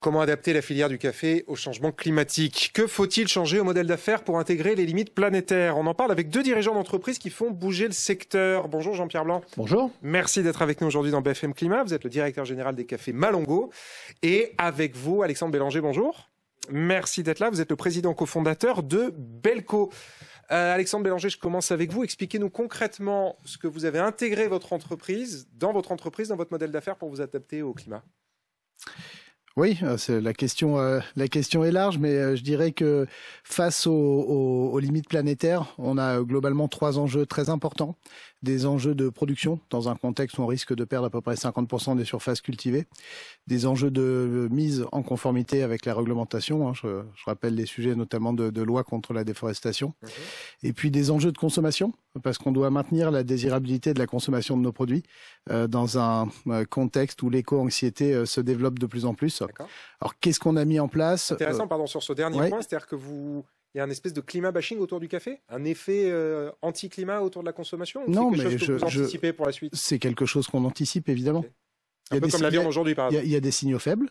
Comment adapter la filière du café au changement climatique? Que faut-il changer au modèle d'affaires pour intégrer les limites planétaires? On en parle avec deux dirigeants d'entreprise qui font bouger le secteur. Bonjour Jean-Pierre Blanc. Bonjour. Merci d'être avec nous aujourd'hui dans BFM Climat. Vous êtes le directeur général des cafés Malongo. Et avec vous, Alexandre Bélanger, bonjour. Merci d'être là. Vous êtes le président cofondateur de Belco. Alexandre Bélanger, je commence avec vous. Expliquez-nous concrètement ce que vous avez intégré dans votre entreprise, dans votre modèle d'affaires pour vous adapter au climat. Oui, la question est large, mais je dirais que face aux limites planétaires, on a globalement trois enjeux très importants. Des enjeux de production, dans un contexte où on risque de perdre à peu près 50% des surfaces cultivées. Des enjeux de mise en conformité avec la réglementation. Je rappelle les sujets notamment de loi contre la déforestation. Et puis des enjeux de consommation, parce qu'on doit maintenir la désirabilité de la consommation de nos produits dans un contexte où l'éco-anxiété se développe de plus en plus. Alors, qu'est-ce qu'on a mis en place? Intéressant, pardon, sur ce dernier point, c'est-à-dire que il y a un espèce de climat bashing autour du café? Un effet anti-climat autour de la consommation? Non, mais vous anticipez pour la suite? C'est quelque chose qu'on anticipe, évidemment. Un peu comme la viande aujourd'hui, par exemple. Il y a des signaux faibles.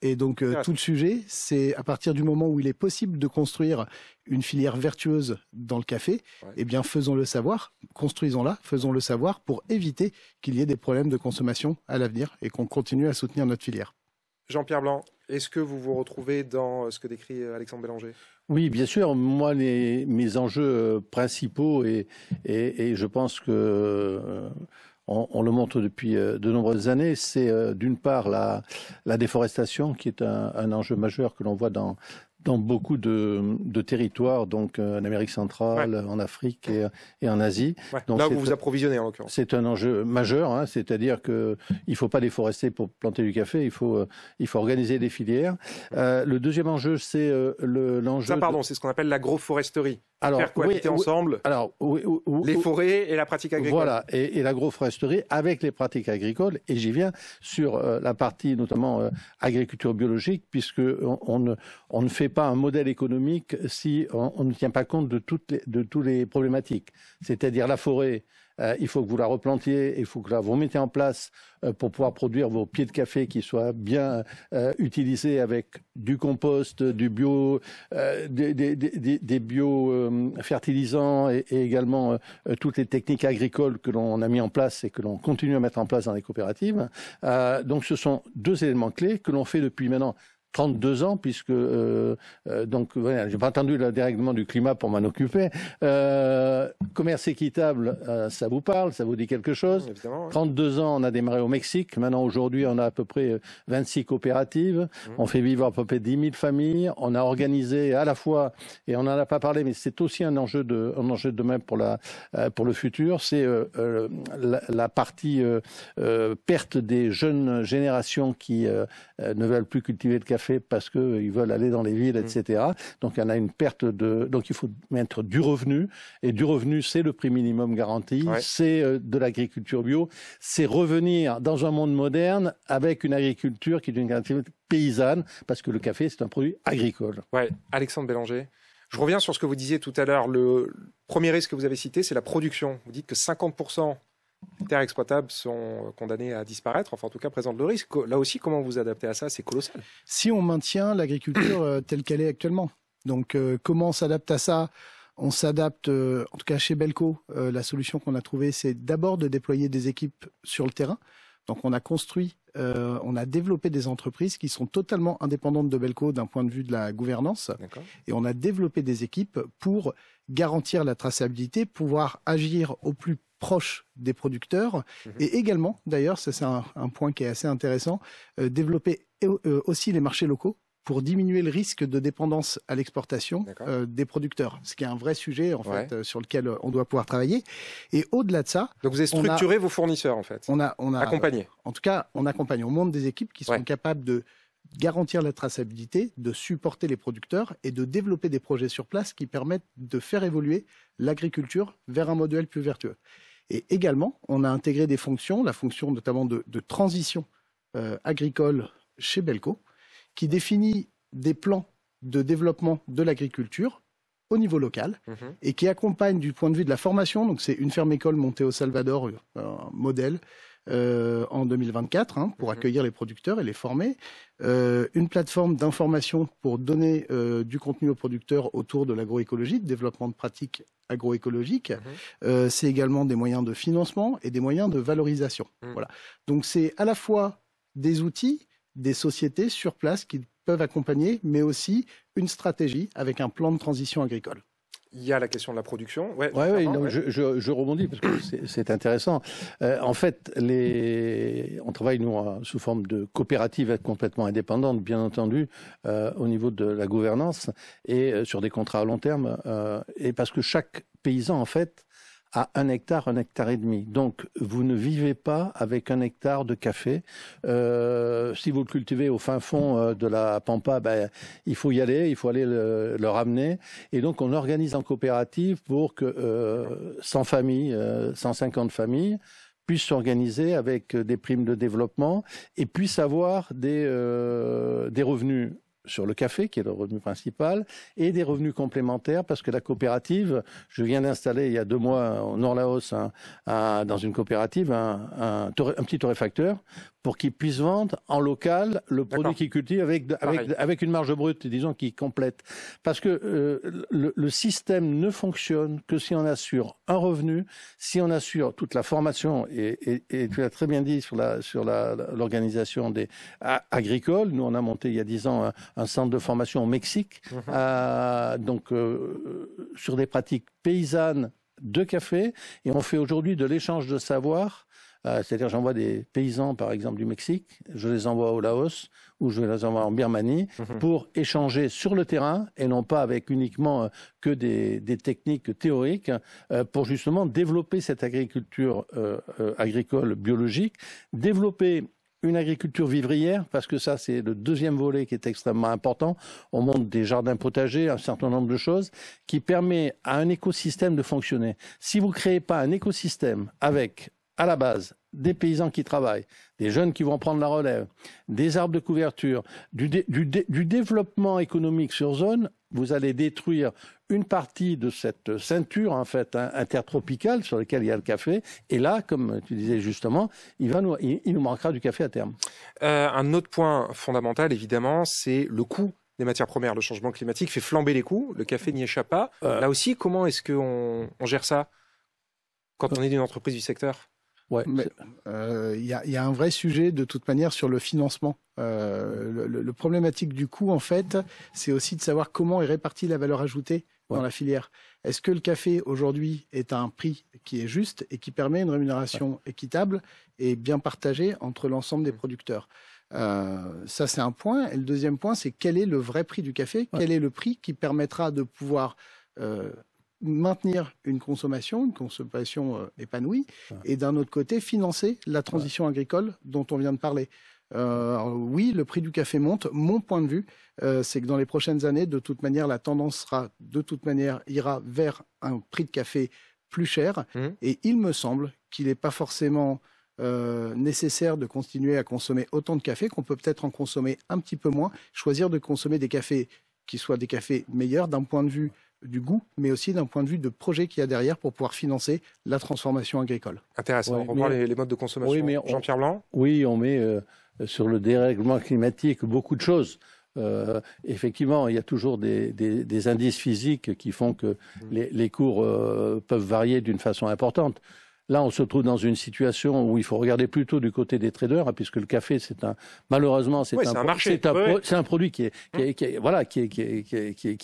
Et donc, tout le sujet, c'est à partir du moment où il est possible de construire une filière vertueuse dans le café, eh bien, faisons-le savoir, construisons-la, faisons-le savoir pour éviter qu'il y ait des problèmes de consommation à l'avenir et qu'on continue à soutenir notre filière. Jean-Pierre Blanc, est-ce que vous vous retrouvez dans ce que décrit Alexandre Bélanger? Oui, bien sûr. Moi, mes enjeux principaux, et je pense que on le montre depuis de nombreuses années, c'est d'une part la déforestation, qui est un enjeu majeur que l'on voit dans beaucoup de territoires, donc en Amérique centrale, en Afrique et en Asie. Donc, là où vous vous approvisionnez, en l'occurrence. C'est un enjeu majeur, c'est-à-dire qu'il ne faut pas déforester pour planter du café, il faut organiser des filières. Le deuxième enjeu, c'est l'enjeu... Ça, pardon, c'est ce qu'on appelle l'agroforesterie. Alors, faire cohabiter ensemble les forêts et la pratique agricole. Voilà, et l'agroforesterie avec les pratiques agricoles. Et j'y viens sur la partie notamment agriculture biologique, puisque on ne fait pas un modèle économique si on ne tient pas compte de toutes les problématiques. C'est-à-dire la forêt, il faut que vous la replantiez, il faut que vous mettez en place pour pouvoir produire vos pieds de café qui soient bien utilisés avec du compost, du bio, des bio-fertilisants et également toutes les techniques agricoles que l'on a mis en place et que l'on continue à mettre en place dans les coopératives. Donc ce sont deux éléments clés que l'on fait depuis maintenant 32 ans, puisque j'ai pas attendu le dérèglement du climat pour m'en occuper. Commerce équitable, ça vous parle, ça vous dit quelque chose? 32 ans, on a démarré au Mexique. Maintenant, aujourd'hui, on a à peu près 26 coopératives. On fait vivre à peu près 10 000 familles. On a organisé à la fois, et on n'en a pas parlé, mais c'est aussi un enjeu de demain pour le futur, c'est la partie perte des jeunes générations qui ne veulent plus cultiver de café parce qu'ils veulent aller dans les villes, etc. Donc, il y en a une perte donc, il faut mettre du revenu. Et du revenu, c'est le prix minimum garanti, c'est de l'agriculture bio. C'est revenir dans un monde moderne avec une agriculture qui est une agriculture paysanne, parce que le café, c'est un produit agricole. Ouais, Alexandre Bélanger. Je reviens sur ce que vous disiez tout à l'heure. Le premier risque que vous avez cité, c'est la production. Vous dites que 50% des terres exploitables sont condamnées à disparaître, enfin en tout cas présentent le risque. Là aussi, comment vous adaptez à ça? C'est colossal. Si on maintient l'agriculture telle qu'elle est actuellement. Donc comment on s'adapte à ça? On s'adapte, en tout cas chez Belco, la solution qu'on a trouvée, c'est d'abord de déployer des équipes sur le terrain. Donc on a construit, on a développé des entreprises qui sont totalement indépendantes de Belco d'un point de vue de la gouvernance. Et on a développé des équipes pour garantir la traçabilité, pouvoir agir au plus proche des producteurs et également, d'ailleurs, ça c'est un point qui est assez intéressant, développer aussi les marchés locaux pour diminuer le risque de dépendance à l'exportation des producteurs, ce qui est un vrai sujet en fait sur lequel on doit pouvoir travailler. Et au-delà de ça, donc vous avez structuré vos fournisseurs en fait. On a accompagné. En tout cas, on accompagne. On monte des équipes qui sont capables de garantir la traçabilité, de supporter les producteurs et de développer des projets sur place qui permettent de faire évoluer l'agriculture vers un modèle plus vertueux. Et également, on a intégré des fonctions, la fonction notamment de transition agricole chez Belco, qui définit des plans de développement de l'agriculture au niveau local et qui accompagne du point de vue de la formation. Donc c'est une ferme-école montée au Salvador, un modèle en 2024 pour accueillir les producteurs et les former. Une plateforme d'information pour donner du contenu aux producteurs autour de l'agroécologie, de développement de pratiques agroécologiques. C'est également des moyens de financement et des moyens de valorisation. Voilà. Donc c'est à la fois des outils, des sociétés sur place qui peuvent accompagner, mais aussi une stratégie avec un plan de transition agricole. Il y a la question de la production. Oui, je rebondis parce que c'est intéressant. En fait, on travaille, nous, sous forme de coopérative complètement indépendante, bien entendu, au niveau de la gouvernance et sur des contrats à long terme. Et parce que chaque paysan, en fait, à 1 hectare et demi. Donc, vous ne vivez pas avec 1 hectare de café. Si vous le cultivez au fin fond de la Pampa, il faut y aller, il faut aller le ramener. Et donc, on organise en coopérative pour que 100 familles, 150 familles puissent s'organiser avec des primes de développement et puissent avoir des revenus sur le café, qui est le revenu principal, et des revenus complémentaires, parce que la coopérative, je viens d'installer il y a 2 mois au Nord-Laos, dans une coopérative, un petit torréfacteur, pour qu'ils puissent vendre en local le produit qu'ils cultivent avec une marge brute, disons, qui complète. Parce que le système ne fonctionne que si on assure un revenu, si on assure toute la formation, et tu l'as très bien dit sur l'organisation des agricoles. Nous, on a monté il y a 10 ans un centre de formation au Mexique, sur des pratiques paysannes de café, et on fait aujourd'hui de l'échange de savoir. C'est-à-dire, j'envoie des paysans, par exemple, du Mexique, je les envoie au Laos ou je les envoie en Birmanie pour échanger sur le terrain et non pas avec uniquement que des techniques théoriques pour justement développer cette agriculture agricole biologique, développer une agriculture vivrière, parce que ça, c'est le deuxième volet qui est extrêmement important. On monte des jardins potagers, un certain nombre de choses, qui permet à un écosystème de fonctionner. Si vous ne créez pas un écosystème avec, à la base, des paysans qui travaillent, des jeunes qui vont prendre la relève, des arbres de couverture, du développement économique sur zone, vous allez détruire une partie de cette ceinture en fait intertropicale sur laquelle il y a le café. Et là, comme tu disais justement, il nous manquera du café à terme. Un autre point fondamental, évidemment, c'est le coût des matières premières. Le changement climatique fait flamber les coûts. Le café n'y échappe pas. Là aussi, comment est-ce qu'on gère ça quand on est d'une entreprise du secteur ? Ouais, il y a un vrai sujet de toute manière sur le financement. Le problématique du coût, en fait, c'est aussi de savoir comment est répartie la valeur ajoutée dans la filière. Est-ce que le café aujourd'hui est à un prix qui est juste et qui permet une rémunération équitable et bien partagée entre l'ensemble des producteurs? Ça, c'est un point. Et le deuxième point, c'est quel est le vrai prix du café? Quel est le prix qui permettra de pouvoir maintenir une consommation épanouie, et d'un autre côté, financer la transition agricole dont on vient de parler. Oui, le prix du café monte. Mon point de vue, c'est que dans les prochaines années, de toute manière, la tendance ira vers un prix de café plus cher. Et il me semble qu'il n'est pas forcément nécessaire de continuer à consommer autant de café, qu'on peut peut-être en consommer un petit peu moins, choisir de consommer des cafés qui soient des cafés meilleurs d'un point de vue du goût, mais aussi d'un point de vue de projet qu'il y a derrière pour pouvoir financer la transformation agricole. Intéressant. On reprend les modes de consommation. Oui, mais Jean-Pierre Blanc ? Oui, on met sur le dérèglement climatique beaucoup de choses. Effectivement, il y a toujours des indices physiques qui font que les cours peuvent varier d'une façon importante. Là, on se trouve dans une situation où il faut regarder plutôt du côté des traders, puisque le café, malheureusement, c'est un produit qui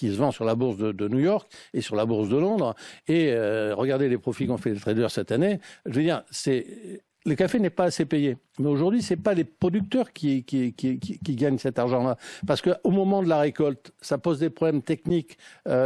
se vend sur la bourse de New York et sur la bourse de Londres. Et regardez les profits qu'ont fait les traders cette année. Je veux dire, le café n'est pas assez payé. Mais aujourd'hui, c'est pas les producteurs qui gagnent cet argent-là. Parce qu'au moment de la récolte, ça pose des problèmes techniques,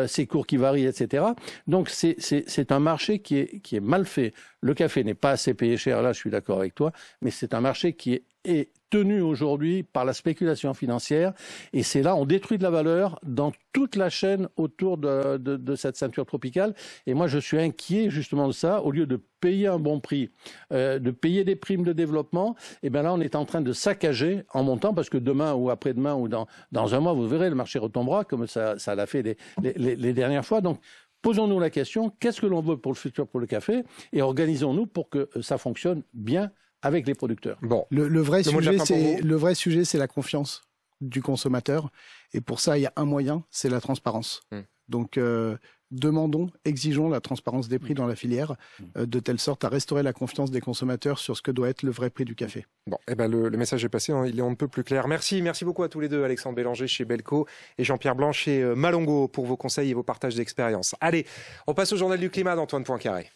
ces cours qui varient, etc. Donc, c'est un marché qui est mal fait. Le café n'est pas assez payé cher, là, je suis d'accord avec toi. Mais c'est un marché qui est tenu aujourd'hui par la spéculation financière. Et c'est là, on détruit de la valeur dans toute la chaîne autour de cette ceinture tropicale. Et moi, je suis inquiet justement de ça. Au lieu de payer un bon prix, de payer des primes de développement, et bien là, on est en train de saccager en montant, parce que demain ou après-demain ou dans un mois, vous verrez, le marché retombera comme ça l'a fait les dernières fois. Donc, posons-nous la question, qu'est-ce que l'on veut pour le futur pour le café, et organisons-nous pour que ça fonctionne bien avec les producteurs. Bon, Le vrai mot de la fin pour vous. le vrai sujet, c'est la confiance du consommateur. Et pour ça, il y a un moyen, c'est la transparence. Donc, demandons, exigeons la transparence des prix dans la filière, de telle sorte à restaurer la confiance des consommateurs sur ce que doit être le vrai prix du café. Bon, eh ben le message est passé, hein, il est un peu plus clair. Merci beaucoup à tous les deux, Alexandre Bélanger chez Belco et Jean-Pierre Blanc chez Malongo pour vos conseils et vos partages d'expérience. Allez, on passe au journal du climat d'Antoine Poincaré.